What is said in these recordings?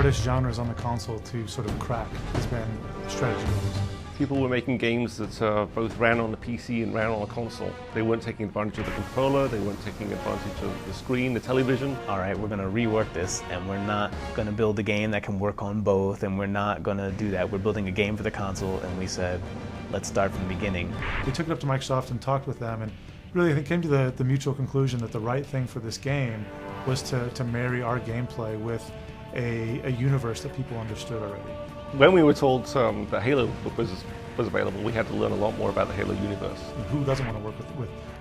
hardest genres on the console to sort of crack has been strategy games. People were making games that both ran on the PC and ran on a console. They weren't taking advantage of the controller, they weren't taking advantage of the screen, the television. All right, we're going to rework this, and we're not going to build a game that can work on both, and we're not going to do that. We're building a game for the console, and we said, let's start from the beginning. We took it up to Microsoft and talked with them, and really I think came to the mutual conclusion that the right thing for this game was to marry our gameplay with a universe that people understood already. When we were told that Halo was available, we had to learn a lot more about the Halo universe. Who doesn't want to work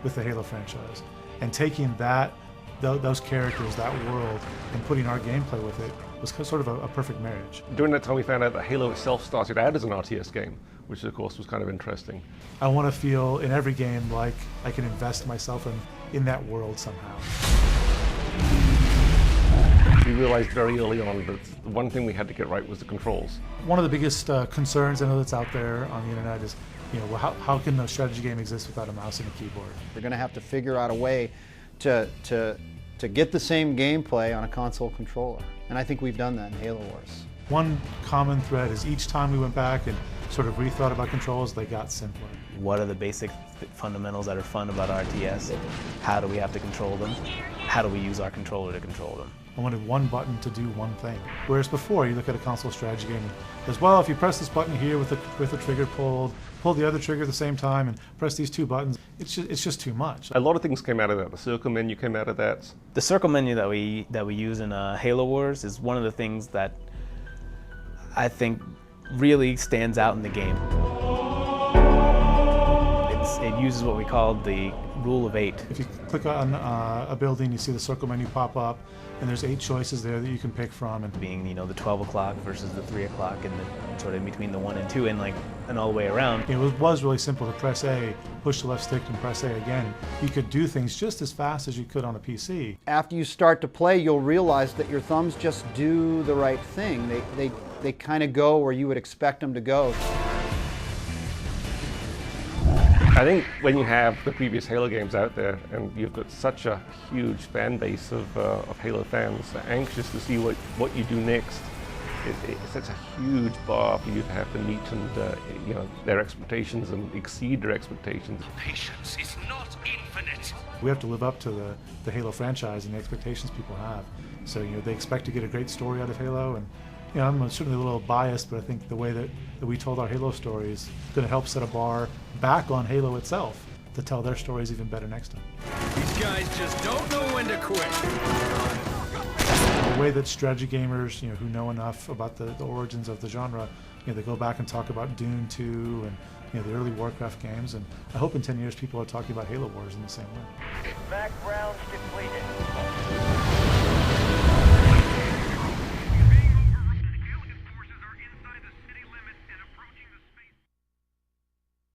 with the Halo franchise? And taking those characters, that world, and putting our gameplay with it was sort of a perfect marriage. During that time we found out that Halo itself started out as an RTS game, which of course was kind of interesting. I want to feel in every game like I can invest myself in that world somehow. We realized very early on that the one thing we had to get right was the controls. One of the biggest concerns I know that's out there on the internet is, well, how can a strategy game exist without a mouse and a keyboard? We're going to have to figure out a way to get the same gameplay on a console controller. And I think we've done that in Halo Wars. One common thread is each time we went back and sort of rethought about controls, they got simpler. What are the basic fundamentals that are fun about RTS? How do we have to control them? How do we use our controller to control them? I wanted one button to do one thing. Whereas before, you look at a console strategy game as well, if you press this button here with the trigger pulled, pull the other trigger at the same time, and press these two buttons, it's just too much. A lot of things came out of that. The circle menu came out of that. The circle menu that we use in Halo Wars is one of the things that I think really stands out in the game. It uses what we call the rule of 8. If you click on a building, you see the circle menu pop up, and there's 8 choices there that you can pick from. And being, the 12 o'clock versus the 3 o'clock, and sort of in between the 1 and 2, and all the way around. It was really simple to press A, push the left stick, and press A again. You could do things just as fast as you could on a PC. After you start to play, you'll realize that your thumbs just do the right thing. They kind of go where you would expect them to go. I think when you have the previous Halo games out there and you've got such a huge fan base of Halo fans anxious to see what you do next, it sets a huge bar for you to have to meet and their expectations and exceed their expectations. Patience is not infinite. We have to live up to the Halo franchise and the expectations people have. So they expect to get a great story out of Halo, and I'm certainly a little biased, but I think the way that we told our Halo stories is going to help set a bar back on Halo itself to tell their stories even better next time. These guys just don't know when to quit. The way that strategy gamers, who know enough about the origins of the genre, they go back and talk about Dune 2 and the early Warcraft games, and I hope in 10 years people are talking about Halo Wars in the same way. Background depleted.